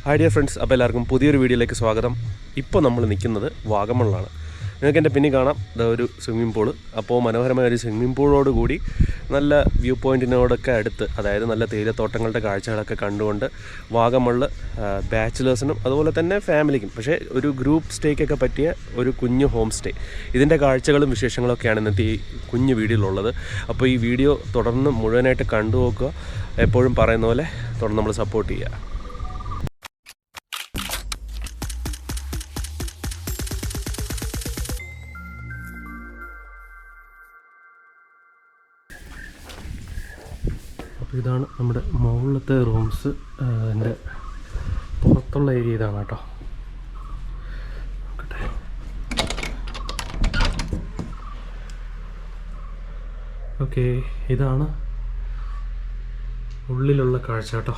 Hi dear friends, അപ്പോൾ എല്ലാവർക്കും പുതിയൊരു വീഡിയോയിലേക്ക് സ്വാഗതം. ഇപ്പോൾ നമ്മൾ നിൽക്കുന്നത് വാഗമണിലാണ്. നിങ്ങൾക്ക് എൻ്റെ പിന്നിൽ കാണാം ഒരു സ്വിമ്മിംഗ് പൂള്. അപ്പോൾ മനോഹരമായ ഒരു സ്വിമ്മിംഗ് പൂളോടുകൂടി നല്ല വ്യൂ പോയിൻറ്റിനോടൊക്കെ അടുത്ത്, അതായത് നല്ല തേയിലത്തോട്ടങ്ങളുടെ കാഴ്ചകളൊക്കെ കണ്ടുകൊണ്ട് വാഗമണിൽ ബാച്ചിലേഴ്സിനും അതുപോലെ തന്നെ ഫാമിലിക്കും, പക്ഷേ ഒരു ഗ്രൂപ്പ് സ്റ്റേക്കൊക്കെ പറ്റിയ ഒരു കുഞ്ഞു ഹോം സ്റ്റേ. ഇതിൻ്റെ കാഴ്ചകളും വിശേഷങ്ങളൊക്കെയാണ് ഇന്നത്തെ ഈ കുഞ്ഞു വീഡിയോയിലുള്ളത്. അപ്പോൾ ഈ വീഡിയോ തുടർന്ന് മുഴുവനായിട്ട് കണ്ടു നോക്കുക. എപ്പോഴും പറയുന്ന പോലെ തുടർന്ന് നമ്മൾ സപ്പോർട്ട് ചെയ്യുക. അപ്പോൾ ഇതാണ് നമ്മുടെ മുകളിലത്തെ റൂംസ്. എൻ്റെ പുറത്തുള്ള ഏരിയ ഇതാണ് കേട്ടോ. ഓക്കെ, ഇതാണ് ഉള്ളിലുള്ള കാഴ്ച കേട്ടോ.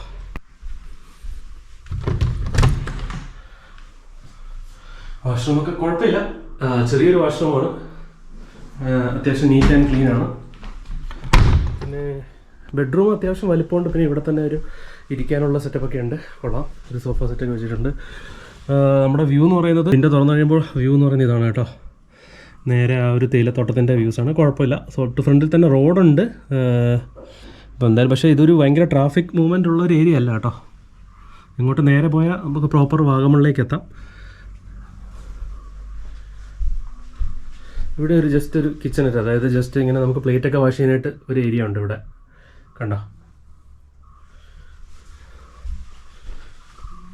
വാഷ്റൂമൊക്കെ കുഴപ്പമില്ല, ചെറിയൊരു വാഷ്റൂമാണ്, അത്യാവശ്യം നീറ്റ് ആൻഡ് ക്ലീൻ ആണ്. പിന്നെ ബെഡ്റൂം അത്യാവശ്യം വലിപ്പമുണ്ട്. പിന്നെ ഇവിടെ തന്നെ ഒരു ഇരിക്കാനുള്ള സെറ്റപ്പൊക്കെ ഉണ്ട്, കൊള്ളാം. ഒരു സോഫ സെറ്റൊക്കെ വെച്ചിട്ടുണ്ട്. നമ്മുടെ വ്യൂ എന്ന് പറയുന്നത്, ഇതിൻ്റെ തുറന്നു കഴിയുമ്പോൾ വ്യൂ എന്ന് പറയുന്നത് ഇതാണ് കേട്ടോ. നേരെ ആ ഒരു തേയിലത്തോട്ടത്തിൻ്റെ വ്യൂസാണ്, കുഴപ്പമില്ല. തൊട്ട് ഫ്രണ്ടിൽ തന്നെ റോഡുണ്ട്. അപ്പോൾ എന്തായാലും പക്ഷേ ഇതൊരു ഭയങ്കര ട്രാഫിക് മൂവ്മെൻ്റ് ഉള്ളൊരു ഏരിയ അല്ല കേട്ടോ. ഇങ്ങോട്ട് നേരെ പോയാൽ നമുക്ക് പ്രോപ്പർ വാഗമണിലേക്ക് എത്താം. ഇവിടെ ഒരു ജസ്റ്റ് ഒരു കിച്ചണിട്ട്, അതായത് ജസ്റ്റ് ഇങ്ങനെ നമുക്ക് പ്ലേറ്റൊക്കെ വാഷ് ചെയ്യാനായിട്ട് ഒരു ഏരിയ ഉണ്ട് ഇവിടെ, കണ്ടോ?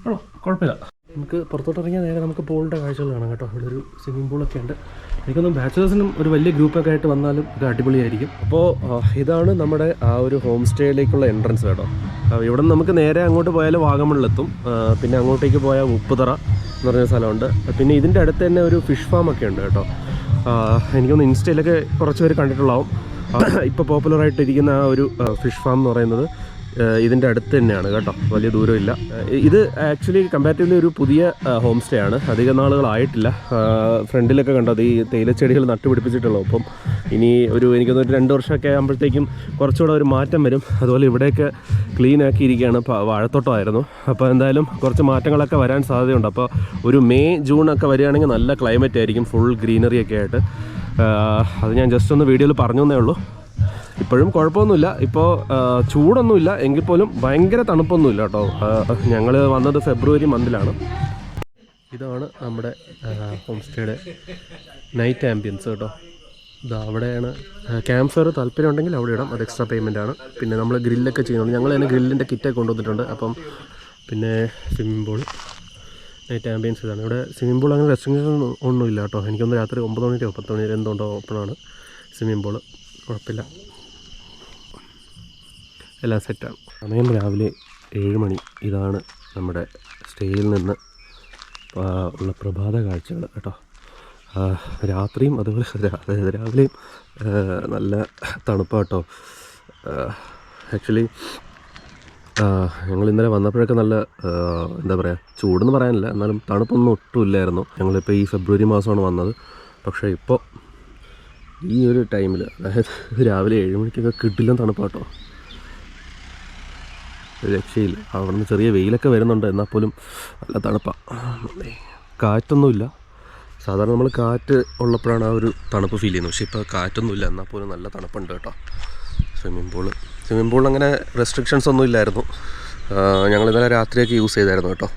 ആണോ, കുഴപ്പമില്ല. നമുക്ക് പുറത്തോട്ട് ഇറങ്ങിയാൽ നേരെ നമുക്ക് പൂളിൻ്റെ കാഴ്ചകൾ കാണാം കേട്ടോ. ഇവിടെ ഒരു സ്വിമ്മിംഗ് പൂളൊക്കെ ഉണ്ട്. എനിക്കൊന്നും ബാച്ചിലേഴ്സിനും ഒരു വലിയ ഗ്രൂപ്പൊക്കെ ആയിട്ട് വന്നാലും ഇത് അടിപൊളിയായിരിക്കും. അപ്പോൾ ഇതാണ് നമ്മുടെ ആ ഒരു ഹോം സ്റ്റേയിലേക്കുള്ള എൻട്രൻസ് കേട്ടോ. ഇവിടെ നിന്ന് നമുക്ക് നേരെ അങ്ങോട്ട് പോയാൽ വാഗമണിലെത്തും. പിന്നെ അങ്ങോട്ടേക്ക് പോയാൽ ഉപ്പുതറ എന്ന് പറഞ്ഞ സ്ഥലമുണ്ട്. പിന്നെ ഇതിൻ്റെ അടുത്ത് തന്നെ ഒരു ഫിഷ് ഫാം ഒക്കെ ഉണ്ട് കേട്ടോ. എനിക്കൊന്ന് ഇൻസ്റ്റയിലൊക്കെ കുറച്ച് പേര് കണ്ടിട്ടുള്ളാവും. ഇപ്പോൾ പോപ്പുലറായിട്ടിരിക്കുന്ന ആ ഒരു ഫിഷ് ഫാം എന്ന് പറയുന്നത് ഇതിൻ്റെ അടുത്ത് തന്നെയാണ് കേട്ടോ, വലിയ ദൂരമില്ല. ഇത് ആക്ച്വലി കമ്പാരിറ്റീവ്ലി ഒരു പുതിയ ഹോം സ്റ്റേ ആണ്, അധികം നാളുകളായിട്ടില്ല. ഫ്രണ്ടിലൊക്കെ കണ്ടത് ഈ തേയിലച്ചെടികൾ നട്ടുപിടിപ്പിച്ചിട്ടുള്ളൂ. അപ്പം ഇനി എനിക്കൊന്ന് 2 വർഷമൊക്കെ ആകുമ്പോഴത്തേക്കും കുറച്ചുകൂടെ ഒരു മാറ്റം വരും. അതുപോലെ ഇവിടെയൊക്കെ ക്ലീൻ ആക്കിയിരിക്കുകയാണ്. വാഴത്തോട്ടമായിരുന്നു. അപ്പോൾ എന്തായാലും കുറച്ച് മാറ്റങ്ങളൊക്കെ വരാൻ സാധ്യതയുണ്ട്. അപ്പോൾ ഒരു മെയ് ജൂൺ ഒക്കെ വരികയാണെങ്കിൽ നല്ല ക്ലൈമറ്റ് ആയിരിക്കും, ഫുൾ ഗ്രീനറി ഒക്കെ ആയിട്ട്. അത് ഞാൻ ജസ്റ്റ് ഒന്ന് വീഡിയോയിൽ പറഞ്ഞു തന്നേ ഉള്ളൂ. ഇപ്പോഴും കുഴപ്പമൊന്നുമില്ല, ഇപ്പോൾ ചൂടൊന്നുമില്ല, എങ്കിൽ പോലും ഭയങ്കര തണുപ്പൊന്നുമില്ല കേട്ടോ. ഞങ്ങൾ വന്നത് ഫെബ്രുവരി മന്തിലാണ്. ഇതാണ് നമ്മുടെ ഹോം സ്റ്റേയുടെ നൈറ്റ് ആംബിയൻസ് കേട്ടോ. ഇതാ അവിടെയാണ് ക്യാമ്പ് ഫയർ. താല്പര്യം ഉണ്ടെങ്കിൽ അവിടെ ഇടാം, അത് എക്സ്ട്രാ പേയ്മെൻ്റ് ആണ്. പിന്നെ നമ്മൾ ഗ്രില്ലൊക്കെ ചെയ്യുന്നുണ്ട്. ഞങ്ങൾ തന്നെ ഗ്രില്ലിൻ്റെ കിറ്റൊക്കെ കൊണ്ടുവന്നിട്ടുണ്ട്. അപ്പം പിന്നെ സ്വിമ്മിംഗ് പൂൾ, നൈറ്റ് ആംബിയൻസ് ഇതാണ്. ഇവിടെ സ്വിമ്മിംഗ് പൂൾ അങ്ങനെ റെസ്ട്രിക്ഷൻ ഒന്നുമില്ല കേട്ടോ. എനിക്കൊന്ന് രാത്രി 9 മണിയോ 10 മണി വരെ എന്തുകൊണ്ടോ ഓപ്പണാണ് സ്വിമ്മിംഗ് പൂൾ, കുഴപ്പമില്ല, എല്ലാം സെറ്റാണ്. സമയം രാവിലെ 7 മണി. ഇതാണ് നമ്മുടെ സ്റ്റേയിൽ നിന്ന് ഉള്ള പ്രഭാത കാഴ്ചകൾ കേട്ടോ. രാത്രിയും അതുപോലെ അതായത് രാവിലെയും നല്ല തണുപ്പാണ് കേട്ടോ. ആക്ച്വലി ഞങ്ങൾ ഇന്നലെ വന്നപ്പോഴൊക്കെ നല്ല എന്താ പറയുക, ചൂടെന്ന് പറയാനില്ല, എന്നാലും തണുപ്പൊന്നും ഒട്ടും ഇല്ലായിരുന്നു. ഞങ്ങളിപ്പോൾ ഈ ഫെബ്രുവരി മാസമാണ് വന്നത്. പക്ഷേ ഇപ്പോൾ ഈ ഒരു ടൈമിൽ, അതായത് രാവിലെ 7 മണിക്കൊക്കെ കിട്ടില്ല തണുപ്പാട്ടോ, രക്ഷയില്ല. അവിടെ നിന്ന് ചെറിയ വെയിലൊക്കെ വരുന്നുണ്ട്, എന്നാൽ പോലും നല്ല തണുപ്പാണ്. കാറ്റൊന്നുമില്ല. സാധാരണ നമ്മൾ കാറ്റ് ഉള്ളപ്പോഴാണ് ആ ഒരു തണുപ്പ് ഫീൽ ചെയ്യുന്നത്. പക്ഷേ ഇപ്പോൾ കാറ്റൊന്നുമില്ല, എന്നാൽ പോലും നല്ല തണുപ്പുണ്ട് കേട്ടോ. സ്വിമ്മിംഗ് പൂൾ അങ്ങനെ റെസ്ട്രിക്ഷൻസ് ഒന്നും ഇല്ലായിരുന്നു. ഞങ്ങൾ ഇന്നലെ രാത്രിയൊക്കെ യൂസ് ചെയ്തായിരുന്നു കേട്ടോ.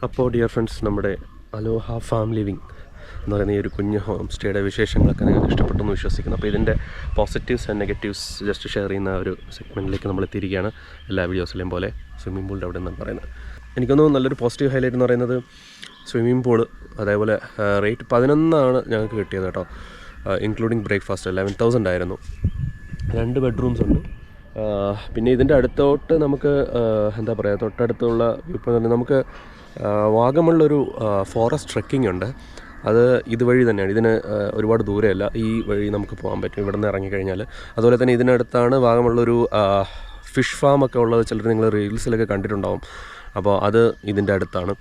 അപ്പോൾ ഡിയർ ഫ്രണ്ട്സ്, നമ്മുടെ അലോഹ ഫാം ലിവിങ് എന്ന് പറയുന്ന ഈ ഒരു കുഞ്ഞ് ഹോം സ്റ്റേയുടെ വിശേഷങ്ങളൊക്കെ നിങ്ങൾക്ക് ഇഷ്ടപ്പെട്ടെന്ന് വിശ്വസിക്കുന്നു. അപ്പോൾ ഇതിൻ്റെ positives and negatives just share ചെയ്യുന്ന ഒരു സെഗ്മെൻറ്റിലേക്ക് നമ്മൾ എത്തിയിരിക്കുകയാണ്. എല്ലാ വീഡിയോസിലെയും പോലെ സ്വിമ്മിംഗ് പൂളിൻ്റെ അവിടെ നിന്നാണ് പറയുന്നത്. എനിക്കൊന്നും നല്ലൊരു പോസിറ്റീവ് ഹൈലൈറ്റ് എന്ന് പറയുന്നത് സ്വിമ്മിംഗ് പൂള്, അതേപോലെ റേറ്റ് 11 ഞങ്ങൾക്ക് കിട്ടിയത് കേട്ടോ, ഇൻക്ലൂഡിങ് ബ്രേക്ക്ഫാസ്റ്റ്. 11,000 ആയിരുന്നു. 2 ബെഡ്റൂംസ് ഉണ്ട്. പിന്നെ ഇതിൻ്റെ അടുത്തോട്ട് നമുക്ക് എന്താ പറയുക, തൊട്ടടുത്തുള്ള വ്യൂ പോയിന്റ് നമുക്ക് വാഗമണിലൊരു ഫോറസ്റ്റ് ട്രെക്കിംഗ് ഉണ്ട്. അത് ഇതുവഴി തന്നെയാണ്. ഇതിന് ഒരുപാട് ദൂരമല്ല, ഈ വഴി നമുക്ക് പോകാൻ പറ്റും ഇവിടെ നിന്ന് ഇറങ്ങിക്കഴിഞ്ഞാൽ. അതുപോലെ തന്നെ ഇതിനടുത്താണ് വാഗമണിലൊരു ഫിഷ് ഫാമൊക്കെ ഉള്ളത്. ചിലർ നിങ്ങൾ റീൽസിലൊക്കെ കണ്ടിട്ടുണ്ടാവും. അപ്പോൾ അത് ഇതിൻ്റെ അടുത്താണ്.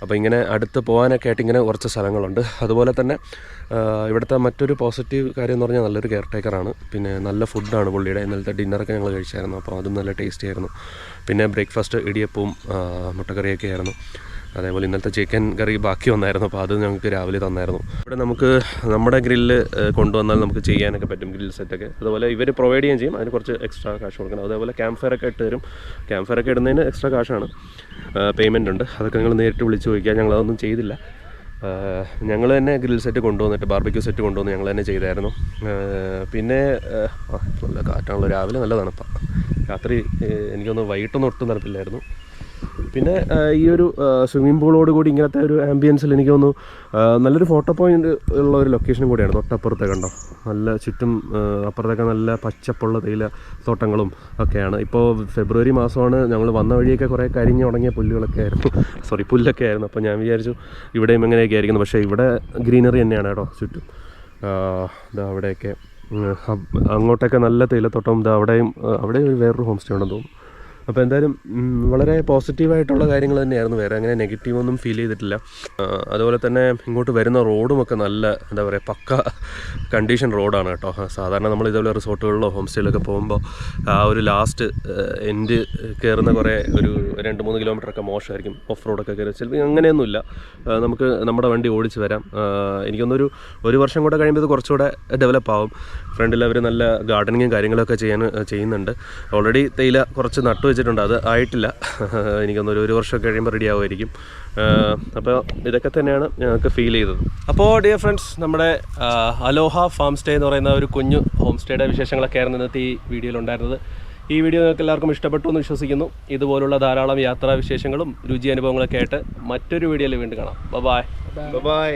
അപ്പോൾ ഇങ്ങനെ അടുത്ത് പോകാനൊക്കെ ആയിട്ട് ഇങ്ങനെ കുറച്ച് സ്ഥലങ്ങളുണ്ട്. അതുപോലെ തന്നെ ഇവിടുത്തെ മറ്റൊരു പോസിറ്റീവ് കാര്യം എന്ന് പറഞ്ഞാൽ നല്ലൊരു കെയർ ടേക്കറാണ്. പിന്നെ നല്ല ഫുഡാണ് പുള്ളിയുടെ. ഇന്നലത്തെ ഡിന്നറൊക്കെ ഞങ്ങൾ കഴിച്ചായിരുന്നു, അപ്പോൾ അതും നല്ല ടേസ്റ്റി ആയിരുന്നു. പിന്നെ ബ്രേക്ക്ഫാസ്റ്റ് ഇടിയപ്പവും മുട്ടക്കറിയൊക്കെ ആയിരുന്നു. അതേപോലെ ഇന്നലത്തെ ചിക്കൻ കറി ബാക്കി വന്നായിരുന്നു, അപ്പോൾ അത് ഞങ്ങൾക്ക് രാവിലെ തന്നായിരുന്നു. ഇവിടെ നമുക്ക് നമ്മുടെ ഗ്രില്ല് കൊണ്ടുവന്നാൽ നമുക്ക് ചെയ്യാനൊക്കെ പറ്റും, ഗ്രിൽ സെറ്റൊക്കെ. അതുപോലെ ഇവർ പ്രൊവൈഡ് ചെയ്യുകയും ചെയ്യും, അതിന് കുറച്ച് എക്സ്ട്രാ കാശ് കൊടുക്കണം. അതേപോലെ ക്യാമ്പ് ഫയറൊക്കെ ഇട്ട് തരും. ക്യാമ്പ് ഫയറൊക്കെ ഇടുന്നതിന് എക്സ്ട്രാ കാശാണ്, പേയ്മെൻ്റ് ഉണ്ട്. അതൊക്കെ നിങ്ങൾ നേരിട്ട് വിളിച്ച് ചോദിക്കുക. ഞങ്ങളതൊന്നും ചെയ്തില്ല. ഞങ്ങൾ തന്നെ ഗ്രിൽ സെറ്റ് കൊണ്ടുവന്നിട്ട് ബാർബിക്യൂ സെറ്റ് കൊണ്ടുവന്ന് ഞങ്ങൾ തന്നെ ചെയ്തായിരുന്നു. പിന്നെ നല്ല കാറ്റാണല്ലോ, രാവിലെ നല്ല തണുപ്പാണ്. രാത്രി എനിക്കൊന്ന് വൈകിട്ടൊന്നും ഒട്ടും തണുപ്പില്ലായിരുന്നു. പിന്നെ ഈ ഒരു സ്വിമ്മിംഗ് പൂളോട് കൂടി ഇങ്ങനത്തെ ഒരു ആംബിയൻസിൽ എനിക്ക് തോന്നുന്നു നല്ലൊരു ഫോട്ടോ പോയിൻ്റ് ഉള്ള ഒരു ലൊക്കേഷനും കൂടിയാണ്. തൊട്ടപ്പുറത്തെ കണ്ടോ, നല്ല ചുറ്റും അപ്പുറത്തൊക്കെ നല്ല പച്ചപ്പുള്ള തേയില തോട്ടങ്ങളും ഒക്കെയാണ്. ഇപ്പോൾ ഫെബ്രുവരി മാസമാണ്, ഞങ്ങൾ വന്ന വഴിയൊക്കെ കുറേ കരിഞ്ഞ് തുടങ്ങിയ പുല്ലൊക്കെ ആയിരുന്നു. അപ്പോൾ ഞാൻ വിചാരിച്ചു ഇവിടെയും എങ്ങനെയൊക്കെ ആയിരിക്കുന്നു. പക്ഷേ ഇവിടെ ഗ്രീനറി തന്നെയാണ് കേട്ടോ ചുറ്റും. അവിടെയൊക്കെ അങ്ങോട്ടൊക്കെ നല്ല തേയിലത്തോട്ടം. അവിടെയും വേറൊരു ഹോം സ്റ്റേ ഉണ്ടെന്ന് തോന്നുന്നു. അപ്പോൾ എന്തായാലും വളരെ പോസിറ്റീവായിട്ടുള്ള കാര്യങ്ങൾ തന്നെയായിരുന്നു. വേറെ അങ്ങനെ നെഗറ്റീവൊന്നും ഫീൽ ചെയ്തിട്ടില്ല. അതുപോലെ തന്നെ ഇങ്ങോട്ട് വരുന്ന റോഡുമൊക്കെ നല്ല എന്താ പറയുക, പക്ക കണ്ടീഷൻ റോഡാണ് കേട്ടോ. സാധാരണ നമ്മൾ ഇതേപോലെ റിസോർട്ടുകളിലോ ഹോം സ്റ്റേയിലൊക്കെ പോകുമ്പോൾ ആ ഒരു ലാസ്റ്റ് എൻഡ് കയറുന്ന കുറേ ഒരു 2-3 കിലോമീറ്ററൊക്കെ മോശമായിരിക്കും. ഓഫ് റോഡൊക്കെ കയറി. ചിലപ്പോൾ അങ്ങനെയൊന്നുമില്ല, നമുക്ക് നമ്മുടെ വണ്ടി ഓടിച്ച് വരാം. എനിക്കൊന്നൊരു 1 വർഷം കൂടെ കഴിയുമ്പോൾ ഇത് കുറച്ചുകൂടെ ഡെവലപ്പ് ആവും. ഫ്രണ്ടിൽ അവർ നല്ല ഗാർഡനിങ്ങും കാര്യങ്ങളൊക്കെ ചെയ്യുന്നുണ്ട്. ഓൾറെഡി തേയില കുറച്ച് നട്ടു വെച്ചിട്ടുണ്ട്, അത് ആയിട്ടില്ല. എനിക്കൊന്നൊരു 1 വർഷം കഴിയുമ്പോൾ റെഡി ആവുമായിരിക്കും. അപ്പോൾ ഇതൊക്കെ തന്നെയാണ് ഞങ്ങൾക്ക് ഫീൽ ചെയ്തത്. അപ്പോൾ ഡിയർ ഫ്രണ്ട്സ്, നമ്മുടെ അലോഹ ഫാം സ്റ്റേ എന്ന് പറയുന്ന ഒരു കുഞ്ഞു ഹോം സ്റ്റേയുടെ വിശേഷങ്ങളൊക്കെ ആയിരുന്നു ഇന്നത്തെ ഈ വീഡിയോയിലുണ്ടായിരുന്നത്. ഈ വീഡിയോ നിങ്ങൾക്ക് എല്ലാവർക്കും ഇഷ്ടപ്പെട്ടു എന്ന് വിശ്വസിക്കുന്നു. ഇതുപോലുള്ള ധാരാളം യാത്രാ വിശേഷങ്ങളും രുചി അനുഭവങ്ങളൊക്കെ ആയിട്ട് മറ്റൊരു വീഡിയോയിൽ വീണ്ടും കാണാം. ബൈ.